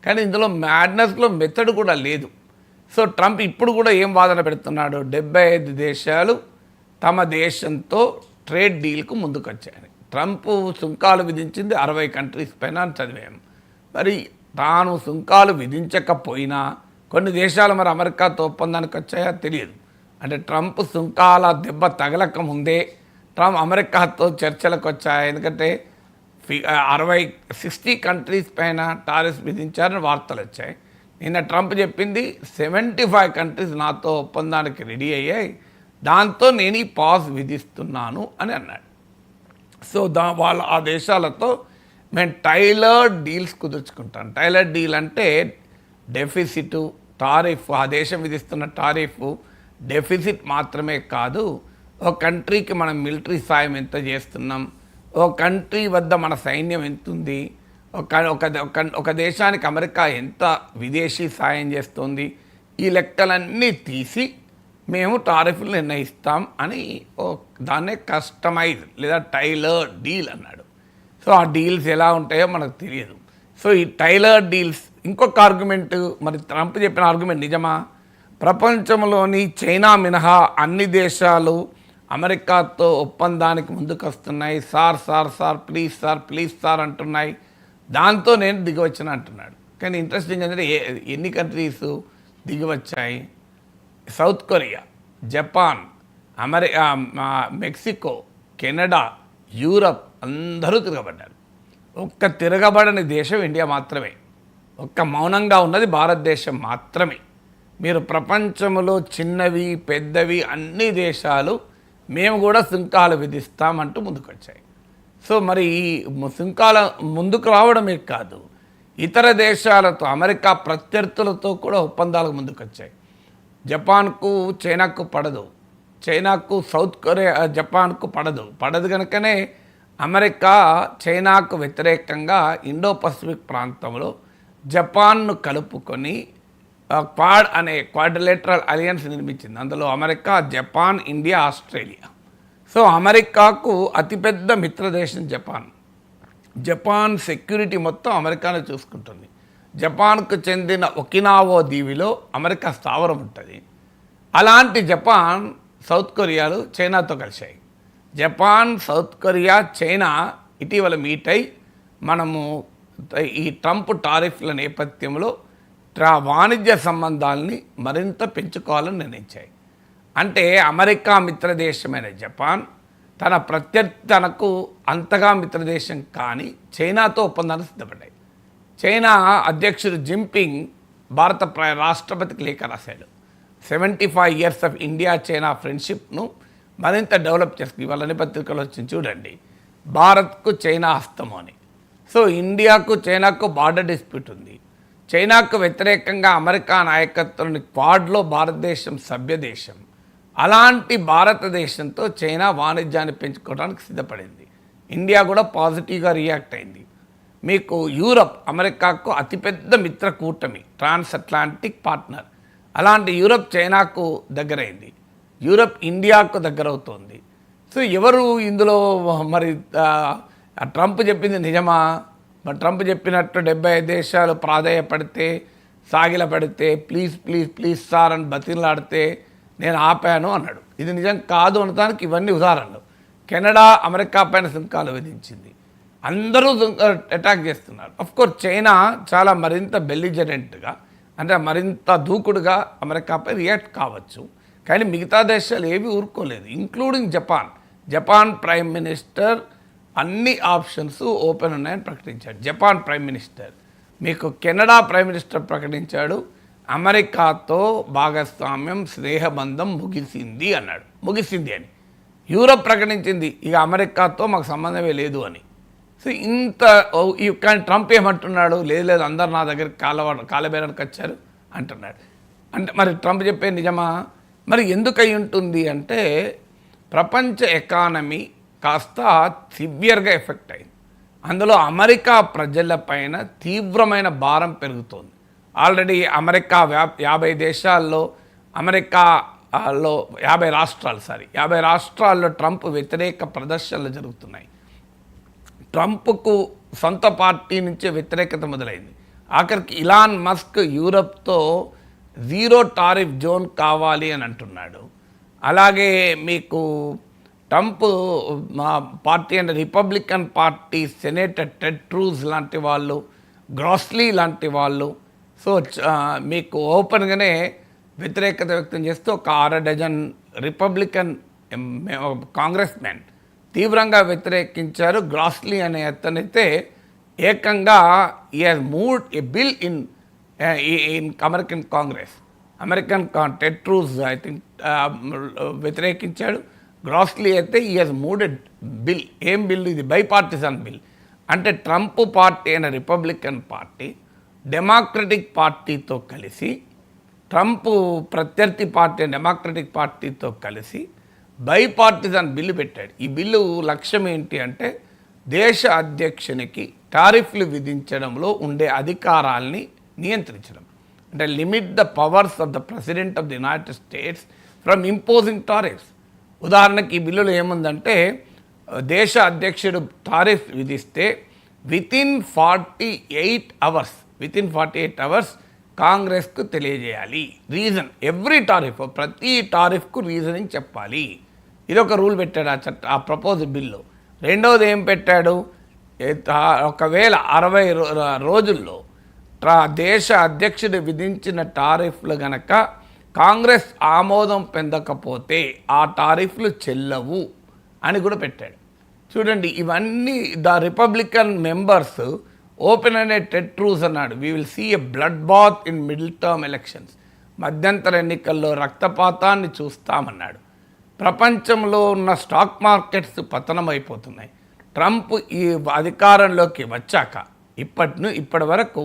కానీ ఇందులో మ్యాడ్నెస్లో మెథడ్ కూడా లేదు. సో ట్రంప్ ఇప్పుడు కూడా ఏం వాదన పెడుతున్నాడు, 75 దేశాలు తమ దేశంతో ట్రేడ్ డీల్కు ముందుకొచ్చాయని. ట్రంప్ సుంకాలు విధించింది 60 కంట్రీస్ పైన అని చదివాము. మరి తాను సుంకాలు విధించకపోయినా కొన్ని దేశాలు మరి అమెరికాతో ఒప్పందానికి వచ్చాయో తెలియదు. అంటే ట్రంప్ సుంకాల దెబ్బ తగలక ముందే ట్రంప్ అమెరికాతో చర్చలకు వచ్చాయి. ఎందుకంటే 60 కంట్రీస్ పైన టారిఫ్స్ విధించారని వార్తలు వచ్చాయి. నిన్న ట్రంప్ చెప్పింది 75 కంట్రీస్ నాతో ఒప్పందానికి రెడీ అయ్యాయి, దాంతో నేను ఈ పాస్ విధిస్తున్నాను అని అన్నాడు. సో వాళ్ళ ఆ దేశాలతో మేము టైలర్డ్ డీల్స్ కుదుర్చుకుంటాం. టైలర్డ్ డీల్ అంటే డెఫిసిట్ టారిఫ్, ఆ దేశం విధిస్తున్న టారిఫ్ డెఫిసిట్ మాత్రమే కాదు, ఒక కంట్రీకి మనం మిలిటరీ సాయం ఎంత చేస్తున్నాం, ఒక కంట్రీ వద్ద మన సైన్యం ఎంత ఉంది, ఒక దేశానికి అమెరికా ఎంత విదేశీ సాయం చేస్తుంది, ఈ లెక్కలన్నీ తీసి మేము టారిఫ్లు నిర్ణయిస్తాం అని దాన్నే కస్టమైజ్ లేదా టైలర్ డీల్ అన్నాడు. సో ఆ డీల్స్ ఎలా ఉంటాయో మనకు తెలియదు. సో ఈ టైలర్ డీల్స్ ఇంకొక ఆర్గ్యుమెంట్, మరి ట్రంప్ చెప్పిన ఆర్గ్యుమెంట్ నిజమా? ప్రపంచంలోని చైనా మినహా అన్ని దేశాలు అమెరికాతో ఒప్పందానికి ముందుకు వస్తున్నాయి. Sir sir sir please sir please sir అంటున్నాయి, దాంతో నేను దిగవచ్చిన అంటున్నాడు. కానీ ఇంట్రెస్టింగ్ ఏంటంటే ఎన్ని కంట్రీస్ దిగివచ్చాయి? South Korea, Japan, Mexico, Canada, Europe అందరూ తిరగబడ్డారు. ఒక్క తిరగబడని దేశం ఇండియా మాత్రమే. ఒక్క మౌనంగా ఉన్నది భారతదేశం మాత్రమే. మీరు ప్రపంచంలో చిన్నవి పెద్దవి అన్ని దేశాలు మేము కూడా సుంకాలు విధిస్తామంటూ ముందుకొచ్చాయి. సో మరి ఈ సుంకాల ముందుకు రావడమే కాదు, ఇతర దేశాలతో అమెరికా ప్రత్యర్థులతో కూడా ఒప్పందాలకు ముందుకొచ్చాయి. జపాన్కు చైనాకు పడదు, చైనాకు సౌత్ కొరియా జపాన్కు పడదు కనుకనే అమెరికా చైనాకు వ్యతిరేకంగా ఇండో పసిఫిక్ ప్రాంతంలో జపాన్ను కలుపుకొని క్వాడ్ అనే క్వాడ్రిలేటరల్ అలయన్స్ నిర్మించింది. అందులో America, Japan, India, Australia. So అమెరికాకు అతిపెద్ద మిత్రదేశం జపాన్ సెక్యూరిటీ మొత్తం అమెరికానే చూసుకుంటుంది. జపాన్కు చెందిన ఒకినావో దీవిలో అమెరికా స్థావరం ఉంటుంది. అలాంటి జపాన్, సౌత్ కొరియాలు చైనాతో కలిశాయి. జపాన్, సౌత్ కొరియా, చైనా ఇటీవల మీట్ అయి మనము ఈ ట్రంప్ టారిఫ్ల నేపథ్యంలో వాణిజ్య సంబంధాలని మరింత పెంచుకోవాలని నిర్ణయించాయి. అంటే అమెరికా మిత్రదేశమైన జపాన్ తన ప్రత్యర్థనకు అంతగా మిత్రదేశం కానీ చైనాతో ఒప్పందానికి సిద్ధపడ్డాయి. చైనా అధ్యక్షుడు జిన్పింగ్ భారత రాష్ట్రపతికి లేఖ రాశాడు. 75 years ఆఫ్ ఇండియా చైనా ఫ్రెండ్షిప్ను మరింత డెవలప్ చేసుకుని ఇవాళ అన్ని పత్రికలు వచ్చింది చూడండి, భారత్కు చైనా హస్తము అని. సో ఇండియాకు చైనాకు బార్డర్ డిస్ప్యూట్ ఉంది. చైనాకు వ్యతిరేకంగా అమెరికా నాయకత్వంలోని క్వాడ్లో భారతదేశం సభ్యదేశం. అలాంటి భారతదేశంతో చైనా వాణిజ్యాన్ని పెంచుకోవడానికి సిద్ధపడింది. ఇండియా కూడా పాజిటివ్గా రియాక్ట్ అయింది. మీకు యూరప్ అమెరికాకు అతిపెద్ద మిత్ర కూటమి, ట్రాన్స్ అట్లాంటిక్ పార్ట్నర్. అలాంటి యూరప్ చైనాకు దగ్గరైంది, యూరప్ ఇండియాకు దగ్గరవుతోంది. సో ఎవరు ఇందులో మరి ట్రంప్ చెప్పింది నిజమా? మరి ట్రంప్ చెప్పినట్టు 75 దేశాలు ప్రాధేయపడితే, సాగిలపడితే, ప్లీజ్ ప్లీజ్ ప్లీజ్ సార్ అని బతిలాడితే నేను ఆపాను అన్నాడు. ఇది నిజం కాదు అనడానికి ఇవన్నీ ఉదాహరణలు. కెనడా అమెరికా పైన సుంకాలు విధించింది, అందరూ అటాక్ చేస్తున్నారు. అఫ్కోర్స్ చైనా చాలా మరింత బెల్లిజరెంట్గా, అంటే మరింత దూకుడుగా అమెరికాపై రియాక్ట్ కావచ్చు. కానీ మిగతా దేశాలు ఏవి ఊరుకోలేదు, ఇంక్లూడింగ్ జపాన్ ప్రైమ్ మినిస్టర్ అన్ని ఆప్షన్స్ ఓపెన్ ఉన్నాయని ప్రకటించాడు. జపాన్ ప్రైమ్ మినిస్టర్, మీకు కెనడా ప్రైమ్ మినిస్టర్ ప్రకటించాడు అమెరికాతో భాగస్వామ్యం స్నేహబంధం ముగిసింది అన్నాడు. ముగిసింది అని. యూరప్ ప్రకటించింది ఇక అమెరికాతో మాకు సంబంధమే లేదు అని. సో ఇంత కానీ ట్రంప్ ఏమంటున్నాడు, లేదు అందరు నా దగ్గరికి కాలబేరానికి వచ్చారు అంటున్నాడు. అంటే మరి ట్రంప్ చెప్పే నిజమా? మరి ఎందుకు అయి ఉంటుంది అంటే ప్రపంచ ఎకానమీ కాస్త సివియర్గా ఎఫెక్ట్ అయింది. అందులో అమెరికా ప్రజలపైన తీవ్రమైన భారం పెరుగుతోంది. ఆల్రెడీ అమెరికా 50 దేశాల్లో, అమెరికాలో 50 రాష్ట్రాల్లో ట్రంప్ వ్యతిరేక ప్రదర్శనలు జరుగుతున్నాయి. ట్రంప్కు సొంత పార్టీ నుంచే వ్యతిరేకత మొదలైంది. ఆఖరికి ఇలాన్ మస్క్ యూరప్తో జీరో టారిఫ్ జోన్ కావాలి అని అంటున్నాడు. అలాగే మీకు ట్రంప్ మా పార్టీ అంటే Republican party senator Ted Cruz లాంటి వాళ్ళు, గ్రాస్లీ లాంటి వాళ్ళు సో మీకు ఓపెన్గానే వ్యతిరేకత వ్యక్తం చేస్తూ ఒక 6 డజన్ రిపబ్లికన్ కాంగ్రెస్ మ్యాన్ తీవ్రంగా వ్యతిరేకించారు. గ్రాస్లీ అనే అతనైతే ఏకంగా he has moved a bill in American Congress. Ted Cruz I think వ్యతిరేకించాడు. గ్రాస్లీ అయితే ఈ హాజ్ మూవ్డ్ బిల్. ఏం బిల్ ఇది? Bipartisan bill. అంటే ట్రంప్ పార్టీ అయిన రిపబ్లికన్ పార్టీ డెమోక్రటిక్ పార్టీతో కలిసి, ట్రంప్ ప్రత్యర్థి పార్టీ డెమోక్రటిక్ పార్టీతో కలిసి బైపార్టిజన్ బిల్లు పెట్టాడు. ఈ బిల్లు లక్ష్యం ఏంటి అంటే దేశ అధ్యక్షునికి టారిఫ్లు విధించడంలో ఉండే అధికారాల్ని నియంత్రించడం. అంటే limit the powers of the president of the United states from imposing tariffs. ఉదాహరణకి ఈ బిల్లులో ఏముందంటే దేశ అధ్యక్షుడు టారిఫ్ విధిస్తే వితిన్ 48 అవర్స్ కాంగ్రెస్కు తెలియజేయాలి. రీజన్ ఎవ్రీ టారిఫ్, ప్రతి టారిఫ్కు రీజనింగ్ చెప్పాలి. ఇదొక రూల్ పెట్టాడు ఆ ప్రపోజ్ బిల్లు. రెండవది ఏం పెట్టాడు? ఒకవేళ 60 రోజుల్లో దేశ అధ్యక్షుడు విధించిన టారిఫ్లు గనక కాంగ్రెస్ ఆమోదం పొందకపోతే ఆ టారిఫ్లు చెల్లవు అని కూడా పెట్టాడు. చూడండి, ఇవన్నీ ద రిపబ్లికన్ మెంబర్స్ ఓపెన్ అనే టెడ్ క్రూజ్ అన్నాడు, we will see a bloodbath in middle term elections. మధ్యంతర ఎన్నికల్లో రక్తపాతాన్ని చూస్తామన్నాడు. ప్రపంచంలో ఉన్న స్టాక్ మార్కెట్స్ పతనమైపోతున్నాయి. ట్రంప్ ఈ అధికారంలోకి వచ్చాక ఇప్పటి వరకు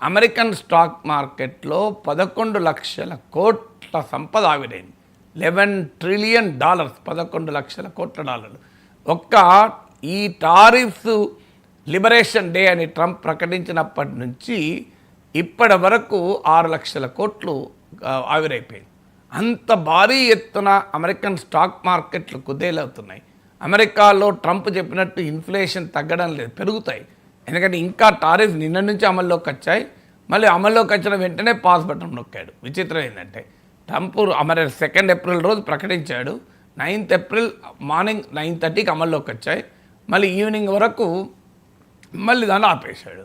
అమెరికన్ స్టాక్ మార్కెట్లో 11 లక్షల కోట్ల సంపద ఆవిరైంది. $11 ట్రిలియన్, 11 లక్షల కోట్ల డాలర్లు. ఒక్క ఈ టారిఫ్స్ లిబరేషన్ డే అని ట్రంప్ ప్రకటించినప్పటి నుంచి ఇప్పటి వరకు 6 లక్షల కోట్లు ఆవిరైపోయింది. అంత భారీ ఎత్తున అమెరికన్ స్టాక్ మార్కెట్లు కుదేలవుతున్నాయి. అమెరికాలో ట్రంప్ చెప్పినట్టు ఇన్ఫ్లేషన్ తగ్గడం లేదు, పెరుగుతాయి. ఎందుకంటే ఇంకా టారిఫ్ నిన్న నుంచి అమల్లోకి వచ్చాయి. మళ్ళీ అమల్లోకి వచ్చిన వెంటనే పాస్ బటన్ నొక్కాడు. విచిత్రం ఏంటంటే ట్రంప్ 2 ఏప్రిల్ రోజు ప్రకటించాడు, 9th ఏప్రిల్ మార్నింగ్ 9:30కి అమల్లోకి వచ్చాయి. మళ్ళీ ఈవినింగ్ వరకు మళ్ళీ దాన్ని ఆపేశాడు.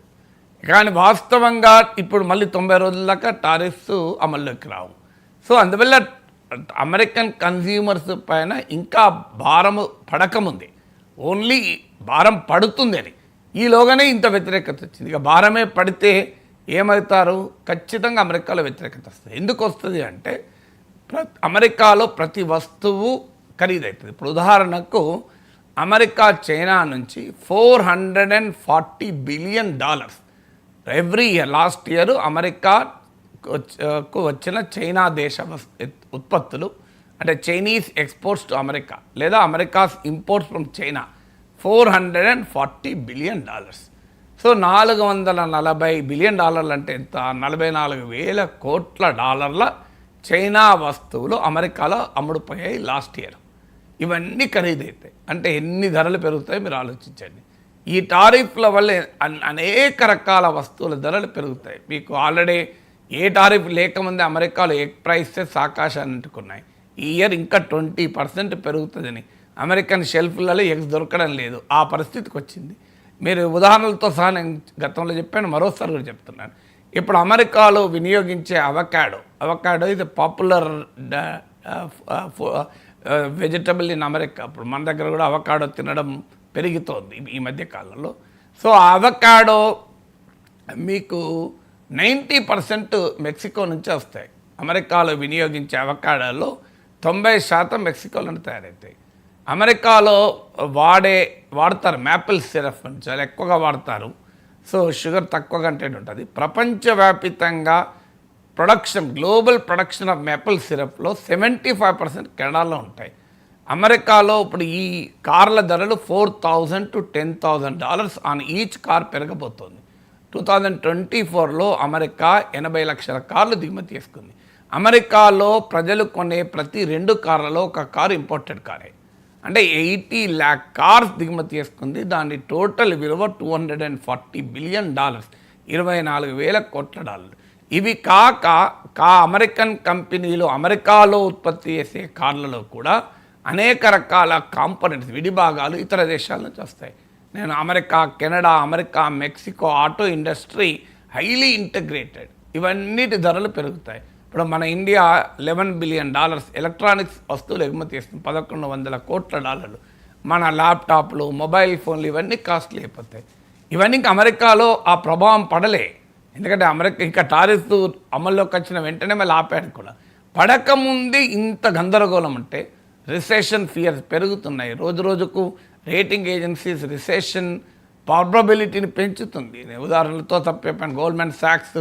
కానీ వాస్తవంగా ఇప్పుడు మళ్ళీ 90 రోజుల దాకా టారిఫ్స్ అమల్లోకి రావు. సో అందువల్ల అమెరికన్ కన్జ్యూమర్స్ పైన ఇంకా భారము పడకముంది, ఓన్లీ భారం పడుతుంది అని. ఈలోగానే ఇంత వ్యతిరేకత వచ్చింది. ఇక భారమే పడితే ఏమవుతారు? ఖచ్చితంగా అమెరికాలో వ్యతిరేకత వస్తుంది. ఎందుకు వస్తుంది అంటే అమెరికాలో ప్రతి వస్తువు ఖరీదవుతుంది. ఇప్పుడు ఉదాహరణకు అమెరికా చైనా నుంచి $440 billion every year, last year అమెరికాకు వచ్చిన చైనా దేశ ఉత్పత్తులు, అంటే చైనీస్ ఎక్స్పోర్ట్స్ టు అమెరికా లేదా America's imports from China $440 billion. So $440 billion అంటే ఎంత? 44,000 కోట్ల డాలర్ల చైనా వస్తువులు అమెరికాలో అమ్ముడుపోయాయి లాస్ట్ ఇయర్. ఇవన్నీ ఖరీదైతాయి అంటే ఎన్ని ధరలు పెరుగుతాయో మీరు ఆలోచించండి. ఈ టారిఫ్ల వల్ల అనేక రకాల వస్తువుల ధరలు పెరుగుతాయి. మీకు ఆల్రెడీ ఏ టారిఫ్ లేకముందే అమెరికాలో ఎగ్ ప్రైసెస్ ఆకాశాన్ని అంటుకున్నాయి. ఈ ఇయర్ ఇంకా 20% పెరుగుతుందని అమెరికన్ షెల్ఫ్లలో ఎగ్స్ దొరకడం లేదు, ఆ పరిస్థితికి వచ్చింది. మీరు ఉదాహరణలతో సహా నేను గతంలో చెప్పాను, మరోసారి కూడా చెప్తున్నాను. ఇప్పుడు అమెరికాలో వినియోగించే అవకాడో ఇది పాపులర్ వెజిటబుల్ ఇన్ అమెరికా. ఇప్పుడు మన దగ్గర కూడా అవకాడో తినడం పెరుగుతోంది ఈ మధ్య కాలంలో. సో ఆ అవకాడో మీకు 90% మెక్సికో నుంచే వస్తాయి. అమెరికాలో వినియోగించే అవకాడోలో 90% మెక్సికోలోనే తయారవుతాయి. అమెరికాలో వాడతారు మ్యాపిల్ సిరప్ అని, చాలా ఎక్కువగా వాడతారు. సో షుగర్ తక్కువ కంటెంట్ ఉంటుంది. ప్రపంచవ్యాపితంగా గ్లోబల్ ప్రొడక్షన్ ఆఫ్ మ్యాపిల్ సిరప్లో 75% కెనడాలో ఉంటాయి. అమెరికాలో ఇప్పుడు ఈ కార్ల ధరలు $4,000 to $10,000 ఆన్ ఈచ్ కార్ పెరగబోతోంది. 2024లో అమెరికా 80 లక్షల కార్లు దిగుమతి చేసుకుంది. అమెరికాలో ప్రజలు కొనే ప్రతి 2 కార్లలో ఒక కారు ఇంపోర్టెడ్ కారే. అంటే 80 lakh కార్స్ దిగుమతి చేసుకుంది. దాని టోటల్ విలువ $240 బిలియన్. $24,000 కోట్ల. ఇవి కాక అమెరికన్ కంపెనీలు అమెరికాలో ఉత్పత్తి చేసే కార్లలో కూడా అనేక రకాల కాంపోనెంట్స్ విడిభాగాలు ఇతర దేశాల నుంచి వస్తాయి. నేను America, Canada, Mexico auto industry highly integrated, ఇవన్నిటి ధరలు పెరుగుతాయి. ఇప్పుడు మన ఇండియా $11 బిలియన్ ఎలక్ట్రానిక్స్ వస్తువులు ఎగుమతి చేస్తుంది, $1,100 కోట్ల. మన ల్యాప్టాప్లు, మొబైల్ ఫోన్లు ఇవన్నీ కాస్ట్లీ అయిపోతాయి. ఇవన్నీ ఇంకా అమెరికాలో ఆ ప్రభావం పడలే, ఎందుకంటే అమెరికా ఇంకా టారిఫ్ అమల్లోకి వచ్చిన వెంటనే మళ్ళీ ఆపాడు కూడా. పడకముందే ఇంత గందరగోళం అంటే రిసెషన్ ఫియర్స్ పెరుగుతున్నాయి. రోజు రోజుకు రేటింగ్ ఏజెన్సీస్ రిసెషన్ ప్రాబబిలిటీని పెంచుతుంది. ఉదాహరణలతో చెప్పాను, గోల్డ్మెన్ సాక్స్